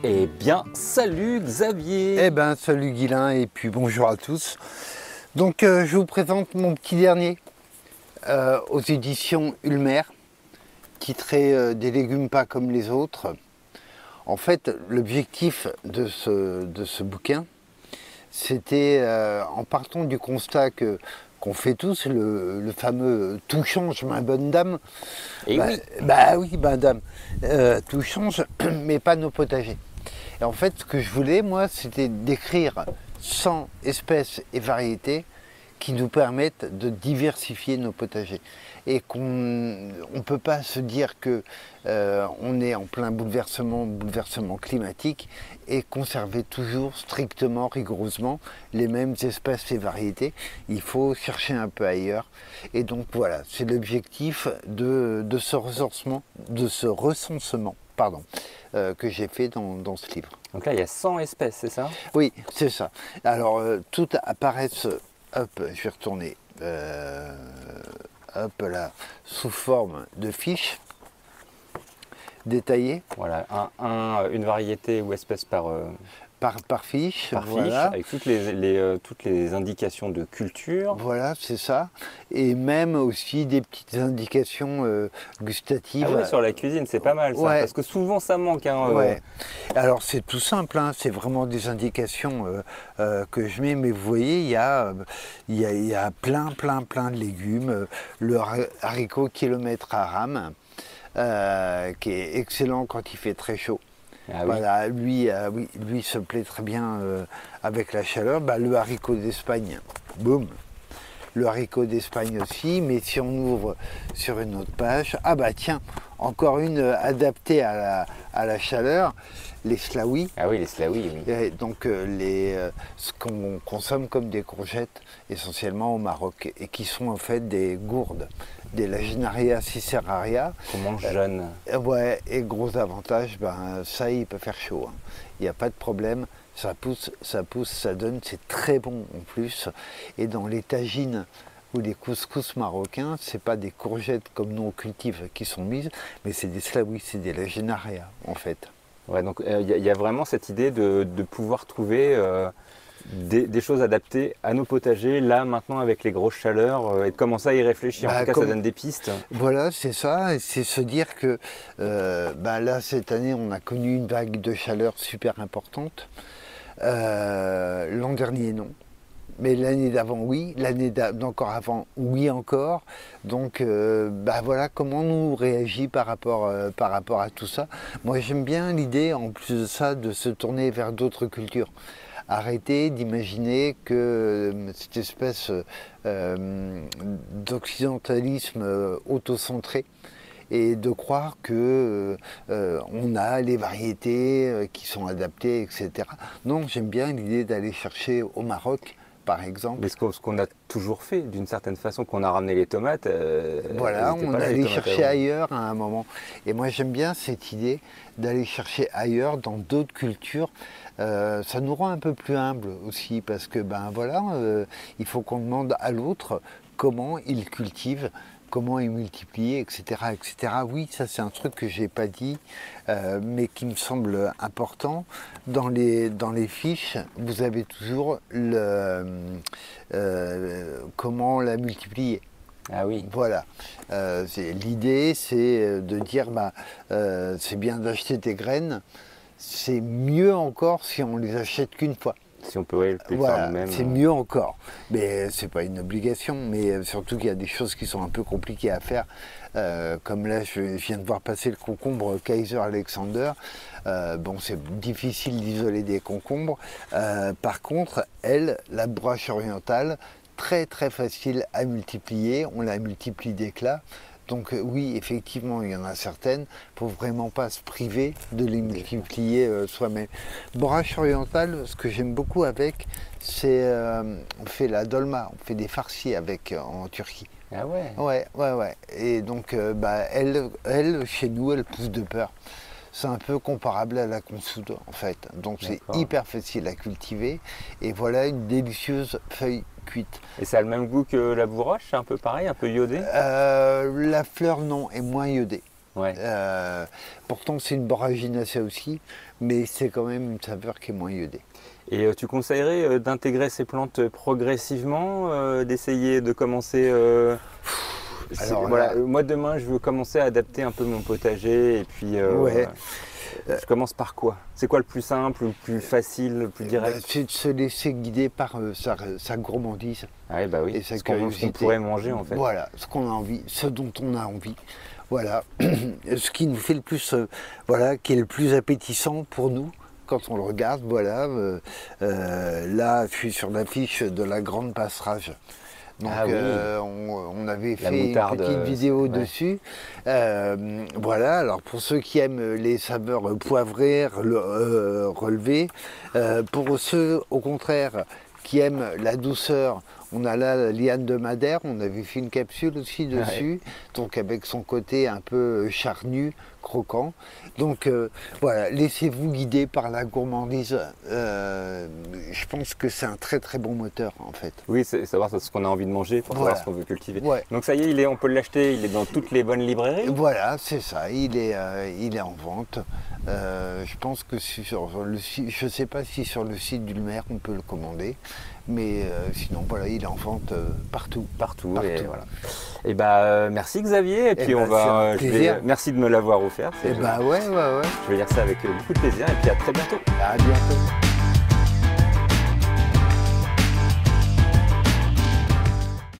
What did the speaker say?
Eh bien, salut Xavier. Eh ben, salut Guilain et puis bonjour à tous. Donc, je vous présente mon petit dernier aux éditions Ulmer, titré Des légumes pas comme les autres. En fait, l'objectif de ce bouquin, c'était en partant du constat qu'on fait tous, le fameux tout change, ma bonne dame. Et oui, Oui, dame, tout change, mais pas nos potagers. Et en fait, ce que je voulais, moi, c'était d'écrire 100 espèces et variétés qui nous permettent de diversifier nos potagers. Et qu'on ne peut pas se dire que on est en plein bouleversement climatique et conserver toujours strictement, rigoureusement les mêmes espèces et variétés. Il faut chercher un peu ailleurs. Et donc voilà, c'est l'objectif de ce recensement, que j'ai fait dans ce livre. donc là il y a 100 espèces, c'est ça? Oui, c'est ça. Alors, toutes apparaissent, hop, je vais retourner, hop là, sous forme de fiches détaillées Voilà, une variété ou espèce par fiche. par Voilà. fiche, avec toutes les indications de culture. Voilà, c'est ça. Et même aussi des petites indications gustatives. Ah ouais, sur la cuisine, c'est pas mal ça, Ouais. parce que souvent ça manque. Ouais. Alors c'est tout simple, hein, c'est vraiment des indications que je mets, mais vous voyez, il y a plein de légumes. Le haricot kilomètre à rame, qui est excellent quand il fait très chaud. Ah oui. Voilà, lui se plaît très bien avec la chaleur. Le haricot d'Espagne, boum. Le haricot d'Espagne aussi, mais si on ouvre sur une autre page, tiens, encore une adaptée à la chaleur, les slaouis. Ah oui, les slaouis, oui. Et donc ce qu'on consomme comme des courgettes essentiellement au Maroc et qui sont en fait des gourdes, des Lagenaria siceraria. Qu'on mange jeune. Ouais, et gros avantage, ça il peut faire chaud, hein. Il n'y a pas de problème. Ça pousse, ça donne, c'est très bon en plus. Et dans les tagines ou les couscous marocains, c'est pas des courgettes comme nous on cultive qui sont mises, mais c'est des slaouis, c'est des lagenaria en fait. Ouais, donc il y a vraiment cette idée de pouvoir trouver des choses adaptées à nos potagers, là maintenant avec les grosses chaleurs, et de commencer à y réfléchir. En tout cas, ça donne des pistes. Voilà, c'est ça, et c'est se dire que là, cette année, on a connu une vague de chaleur super importante. L'an dernier, non. Mais l'année d'avant, oui. L'année d'encore avant, oui encore. Donc, voilà comment on réagit par rapport à tout ça. Moi, j'aime bien l'idée, en plus de ça, de se tourner vers d'autres cultures. Arrêter d'imaginer que cette espèce d'occidentalisme autocentré et de croire que on a les variétés qui sont adaptées, etc. Non, j'aime bien l'idée d'aller chercher au Maroc, par exemple. Mais ce qu'on a toujours fait, d'une certaine façon, qu'on a ramené les tomates. Voilà, elles étaient on pas là, les allait tomates chercher avant. ailleurs à un moment. Et moi, j'aime bien cette idée d'aller chercher ailleurs, dans d'autres cultures. Ça nous rend un peu plus humbles aussi, parce que il faut qu'on demande à l'autre comment il cultive, comment il multiplie, etc., etc. Oui, ça c'est un truc que j'ai pas dit, mais qui me semble important. Dans les fiches, vous avez toujours comment la multiplier. Ah oui. Voilà. L'idée, c'est de dire, c'est bien d'acheter des graines. C'est mieux encore si on les achète qu'une fois. Si on peut le faire Voilà, nous-mêmes. c'est mieux encore. Mais c'est pas une obligation, mais surtout qu'il y a des choses qui sont un peu compliquées à faire. Comme là, je viens de voir passer le concombre Kaiser Alexander. C'est difficile d'isoler des concombres. Par contre, la broche orientale, très très facile à multiplier. On la multiplie d'éclat. Donc oui, effectivement, il y en a certaines. Il ne faut vraiment pas se priver de les multiplier soi-même. Broche orientale, ce que j'aime beaucoup avec, c'est on fait la dolma, on fait des farcis avec en Turquie. Ah ouais. Ouais. Et donc, elle, chez nous, elle pousse de peur. C'est un peu comparable à la consoude en fait. Donc c'est hyper facile à cultiver. Et voilà une délicieuse feuille cuite. Et ça a le même goût que la bourrache, c'est un peu pareil, un peu iodé? La fleur non, est moins iodée. Ouais. Pourtant, c'est une borraginacée aussi, mais c'est quand même une saveur qui est moins iodée. Et tu conseillerais d'intégrer ces plantes progressivement, d'essayer de commencer Alors, voilà, moi demain je veux commencer à adapter un peu mon potager et puis ouais. Je commence par quoi? C'est quoi le plus simple, le plus facile, le plus direct? C'est de se laisser guider par sa gourmandise. Ah oui, bah oui, Et sa ce qu'on pourrait manger en fait. Voilà, ce qu'on a envie, ce dont on a envie. Voilà, ce qui nous fait le plus, voilà, qui est le plus appétissant pour nous quand on le regarde. Voilà, là, je suis sur l'affiche de la grande passerage. Donc oui. on avait fait une petite vidéo ouais. dessus. Voilà, alors pour ceux qui aiment les saveurs poivrées, relevées, pour ceux au contraire qui aiment la douceur, on a là la liane de Madère, on avait fait une capsule aussi dessus, donc avec son côté un peu charnu, croquant. Donc voilà, laissez-vous guider par la gourmandise. Je pense que c'est un très très bon moteur en fait. Oui, c'est savoir ce qu'on a envie de manger pour savoir ce qu'on veut cultiver. Ouais. Donc ça y est, on peut l'acheter, il est dans toutes les bonnes librairies. Voilà, c'est ça, il est en vente. Je pense que sur le site, je ne sais pas si sur le site d'Ulmer on peut le commander, mais sinon voilà, il est en vente partout. Partout. Et voilà. Et bah merci Xavier, et puis on va. Merci de me l'avoir offert. Et bah ouais. Je vais lire ça avec beaucoup de plaisir, et puis à très bientôt. À bientôt.